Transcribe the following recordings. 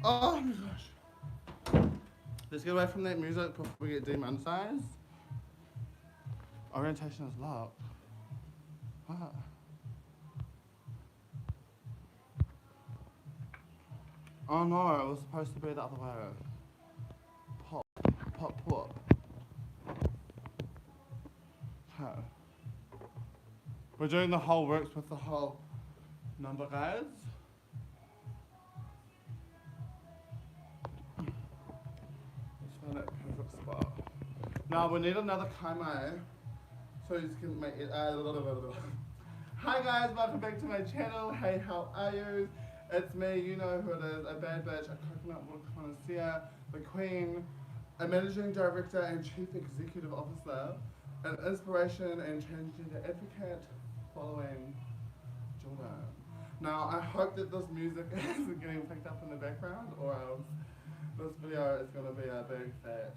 Oh my gosh. Let's get away from that music before we get demonetized. Orientation is locked. What? Oh no, it was supposed to be the other way. Pop, pop, pop. Okay. We're doing the whole works with the whole number, guys. Let's find that perfect spot. Now we need another kaimai so you can make it. Hi guys, welcome back to my channel. Hey, how are you? It's me, you know who it is, a bad bitch, a coconut water connoisseur, the queen, a managing director and chief executive officer, an inspiration and transgender advocate, following jhordynn. Now I hope that this music isn't getting picked up in the background, or else this video is going to be a big fat.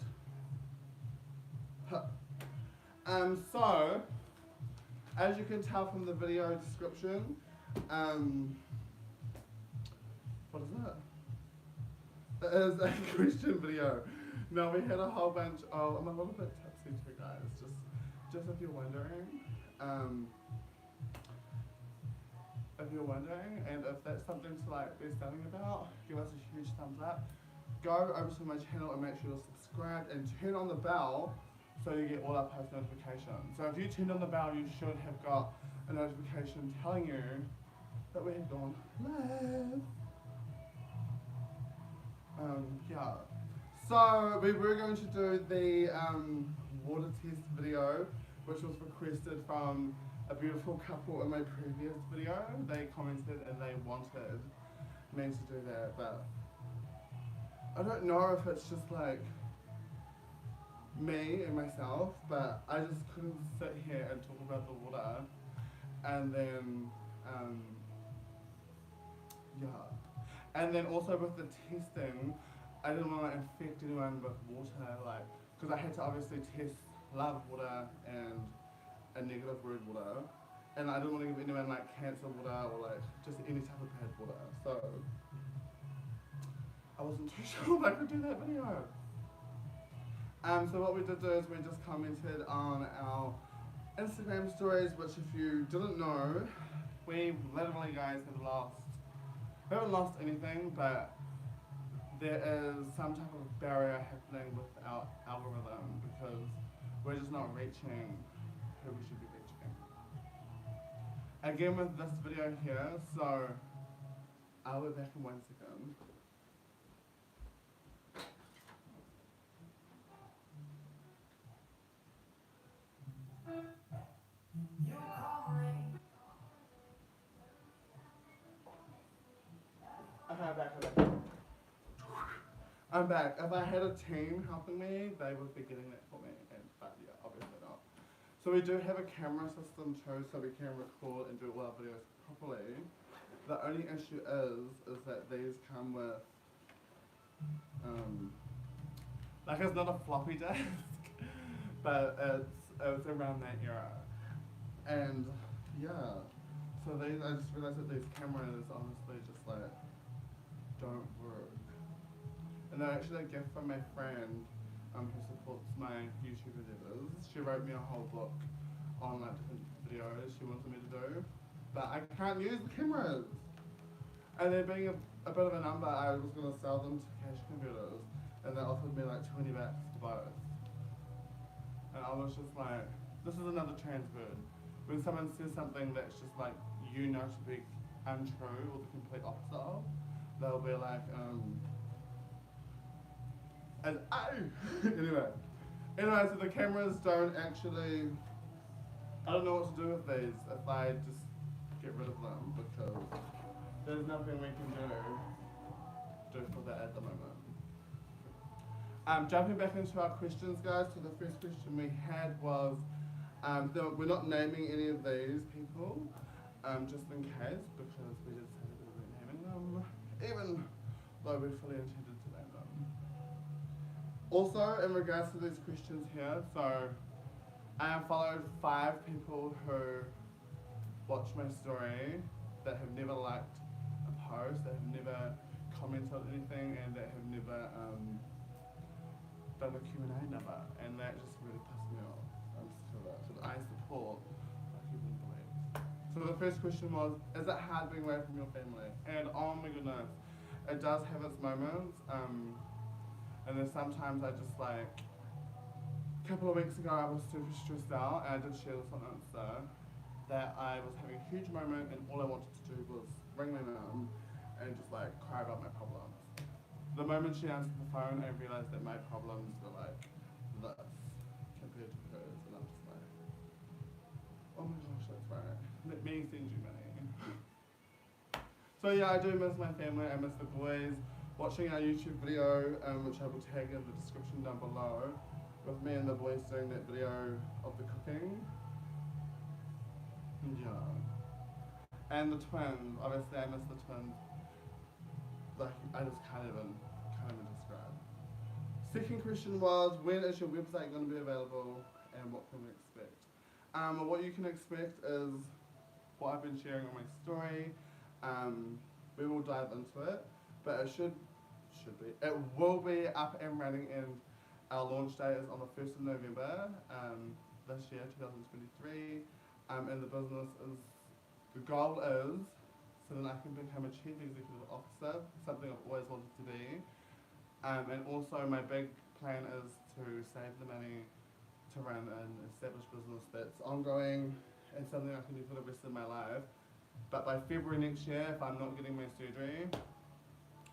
So, as you can tell from the video description, what is it? It is a Christian video. Now we had a whole bunch of, I'm a little bit tipsy too guys, just if you're wondering. If you're wondering, and if that's something to like be studying about, give us a huge thumbs up. Go over to my channel and make sure you're subscribed and turn on the bell so you get all our post notifications. So if you turned on the bell, you should have got a notification telling you that we have gone live. Yeah. So we were going to do the water test video, which was requested from a beautiful couple in my previous video. They commented and they wanted me to do that, but I don't know if it's just like me and myself, but I just couldn't sit here and talk about the water and then yeah. And then also with the testing, I didn't want to infect anyone with water, like, because I had to obviously test love water and a negative word water, and I didn't want to give anyone like cancer water or like just any type of bad water, so I wasn't too sure if I could do that video. So what we did do is we just commented on our Instagram stories, which if you didn't know, we literally guys we haven't lost anything, but there is some type of barrier happening with our algorithm because we're just not reaching who we should be reaching. Again with this video here, so I'll be back in 1 second. Okay, I'm back. If I had a team helping me, they would be getting that for me, but yeah, obviously not. So we do have a camera system too, so we can record and do all our videos properly. The only issue is that these come with, like it's not a floppy disk, but it's around that era. And yeah, so I just realized that these cameras honestly just like don't work. And they're actually a gift from my friend who supports my YouTube endeavors. She wrote me a whole book on like different videos she wanted me to do, but I can't use the cameras. And then being a bit of a number, I was going to sell them to cash converters, and they offered me like 20 bucks to both. And I was just like, this is another trans word. When someone says something that's just like, you know to be untrue or the complete opposite of, they'll be like, and anyway, so the cameras don't actually, I don't know what to do with these if I just get rid of them, because there's nothing we can do for that at the moment. Jumping back into our questions, guys, so the first question we had was, we're not naming any of these people, just in case, because we did say that we weren't naming them, even though we fully intended to name them. Also, in regards to these questions here, so I have followed 5 people who watch my story that have never liked a post, that have never commented been told anything and that have never done a Q&A never, and that just really pissed me off. I'm sick of it, because I support like you wouldn't believe. So the first question was, is it hard being away from your family? And oh my goodness, it does have its moments, and then sometimes I just like, a couple of weeks ago I was super stressed out, and I did share this on Insta, that I was having a huge moment and all I wanted to do was ring my mum and just like cry about my problems. The moment she answered the phone, I realised that my problems were like this compared to hers, and I'm just like, oh my gosh, that's right. Let me send you money. So yeah, I do miss my family, I miss the boys. Watching our YouTube video, which I will tag in the description down below, with me and the boys doing that video of the cooking. Yeah. And the twins, obviously I miss the twins. Like, I just can't even describe. Second question was, when is your website going to be available and what can we expect? What you can expect is what I've been sharing on my story. We will dive into it, but it it will be up and running, and our launch date is on the 1st of November this year, 2023. And the business is, the goal is, so that I can become a chief executive officer, something I've always wanted to be. And also my big plan is to save the money to run an established business that's ongoing and something I can do for the rest of my life. But by February next year, if I'm not getting my surgery,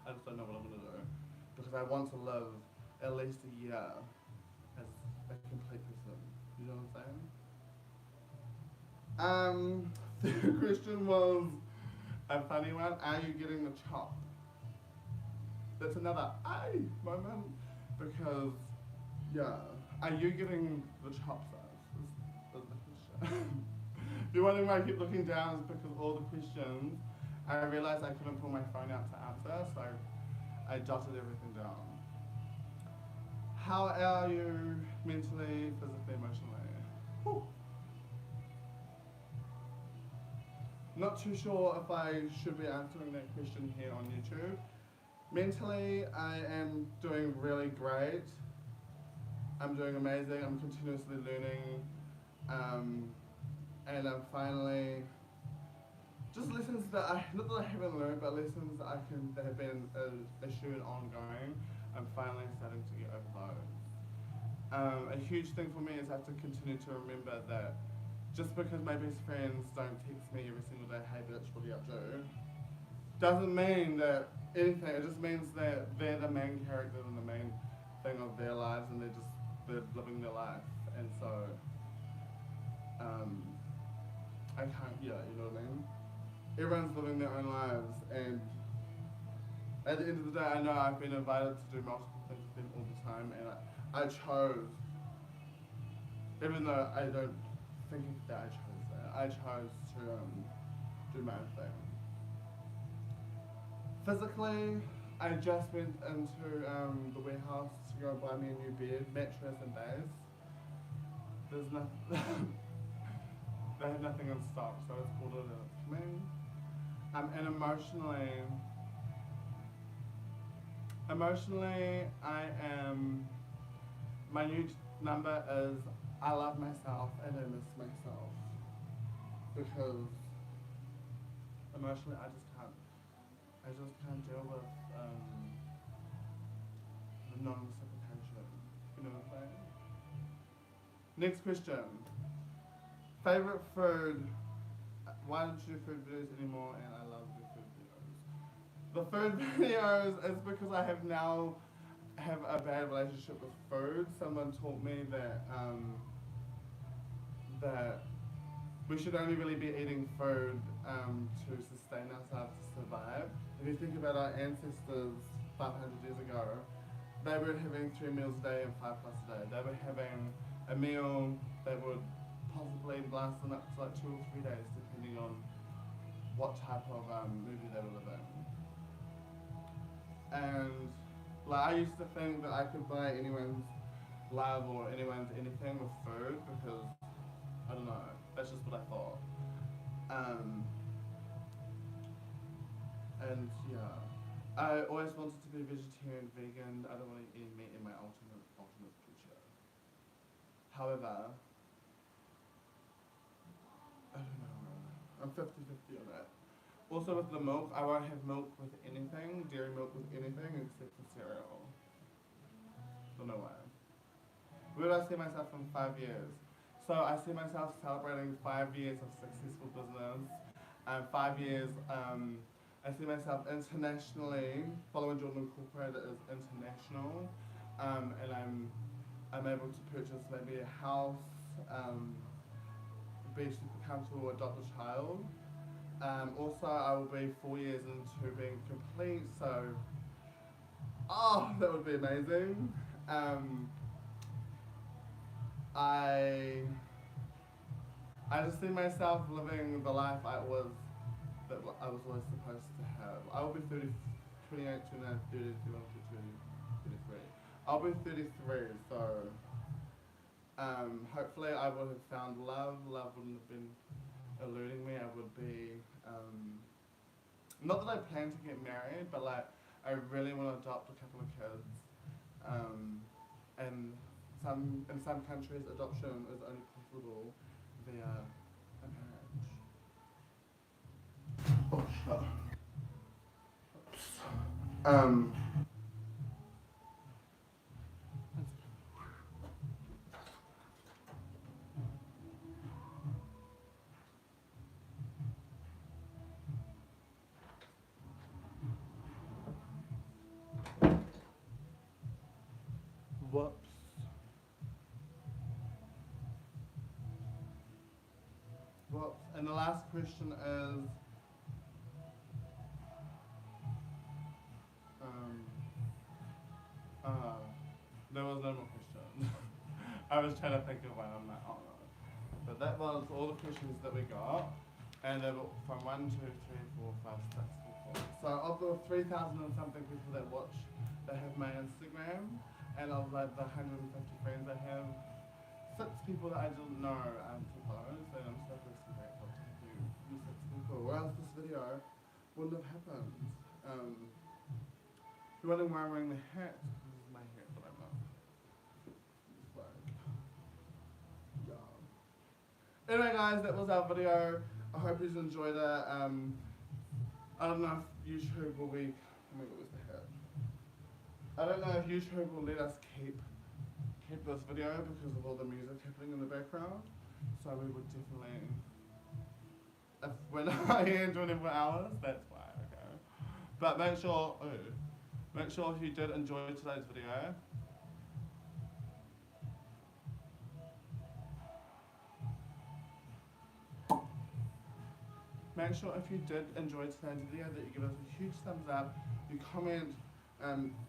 I just don't know what I'm going to do. Because I want to live at least a year as a complete person. You know what I'm saying? The question was a funny one. Are you getting the chop? That's another moment, because yeah, are you getting the chop size? Is the question. If you're wondering why I keep looking down, it's because all the questions, I realised I couldn't pull my phone out to answer, so I jotted everything down. How are you mentally, physically, emotionally? Whew. Not too sure if I should be answering that question here on YouTube. Mentally, I am doing really great. I'm doing amazing. I'm continuously learning. And I'm finally, just lessons that not that I haven't learned, but lessons that have been an issue and ongoing. I'm finally starting to get over those. A huge thing for me is I have to continue to remember that just because my best friends don't text me every single day, hey bitch, what are you up to? Doesn't mean that anything, it just means that they're the main character and the main thing of their lives, and they're living their life. And so, I can't, yeah, you know what I mean? Everyone's living their own lives, and at the end of the day, I know I've been invited to do multiple things with them all the time, and I chose, even though I don't think that I chose to do my own thing. Physically, I just went into the warehouse to go buy me a new bed, mattress and base. There's nothing, they have nothing in stock, so it's ordered and it's coming. And emotionally, I am, my new number is, I love myself and I miss myself. Because emotionally, I just can't deal with the non-reciprocation. You know what I'm saying? Next question. Favorite food? Why don't you do food videos anymore? And I love the food videos. The food videos is because I have now a bad relationship with food. Someone taught me that that we should only really be eating food to sustain ourselves, to survive. If you think about our ancestors 500 years ago, they were having 3 meals a day and 5+ a day. They were having a meal that would possibly last them up to like 2 or 3 days, depending on what type of movie they were living. And like, I used to think that I could buy anyone's love or anyone's anything with food because, I don't know, that's just what I thought. And yeah, I always wanted to be vegetarian, vegan. I don't want to eat any meat in my ultimate future. However, I don't know. I'm 50-50 on that. Also with the milk, I won't have milk with anything, dairy milk with anything except for cereal. Don't know why. Where do I see myself in 5 years? So I see myself celebrating 5 years of successful business. 5 years, I see myself internationally. Following Jordan Incorporated is international, and I'm able to purchase maybe a house, be super comfortable, adopt a child. Also, I will be 4 years into being complete, so that would be amazing. I just see myself living the life I was always supposed to have. I will be 30, 28, 29, 30, 31, 32, 33. I'll be 33, so hopefully I would have found love. Love wouldn't have been eluding me. I would be, not that I plan to get married, but like I really want to adopt a couple of kids. And in some countries adoption is only possible via a marriage. Oh shit. Whoops. Whoops. And the last question is, there was no more question. I was trying to think of one, I'm like, oh no. But that was all the questions that we got. And they were from 1, 2, 3, 4, 5, 6 people. So of the 3,000 and something people that watch, that have my Instagram, and of like the 150 friends I have, 6 people that I didn't know proposed, and I'm so grateful to you 6 people. Or else this video wouldn't have happened. You're wondering why I'm wearing the hat? This is my hat, but I'm not. It's like, yeah. Anyway guys, that was our video. I hope you enjoyed it. I don't know if YouTube will be, oh my god, where's the hat? I don't know if YouTube will let us keep this video because of all the music happening in the background. So we would definitely, if we're not here in 24 hours, that's why, okay. But make sure if you did enjoy today's video, make sure if you did enjoy today's video that you give us a huge thumbs up, you comment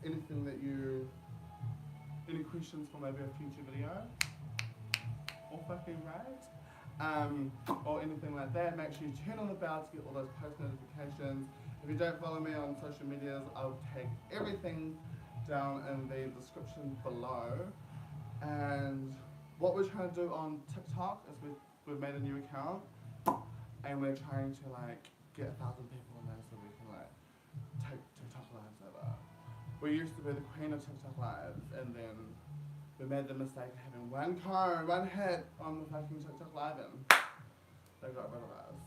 anything that any questions for maybe a future video, or fucking right, or anything like that. Make sure you turn on the bell to get all those post notifications. If you don't follow me on social medias, I'll take everything down in the description below. And what we're trying to do on TikTok is we've made a new account, and we're trying to like get 1,000 people in there so we can like take TikTok lives over. We used to be the queen of TikTok lives, and then we made the mistake of having one hit on the fucking TikTok live, and they got rid of us.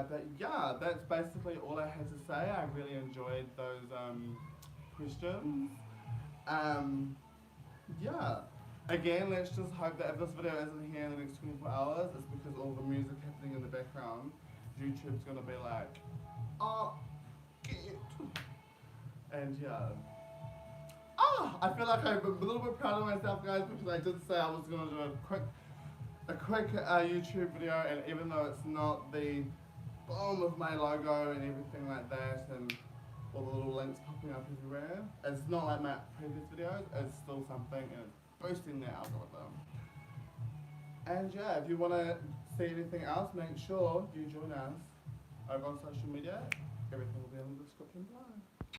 But yeah, that's basically all I had to say. I really enjoyed those questions. Yeah. Again, let's just hope that if this video isn't here in the next 24 hours, it's because all the music happening in the background, YouTube's gonna be like, oh, get. And yeah. I feel like I'm a little bit proud of myself, guys, because I did say I was gonna do a quick YouTube video, and even though it's not the boom with my logo and everything like that, and all the little links popping up everywhere, it's not like my previous videos, it's still something, and it's boosting the algorithm. And yeah, if you want to see anything else, make sure you join us over on social media. Everything will be in the description below.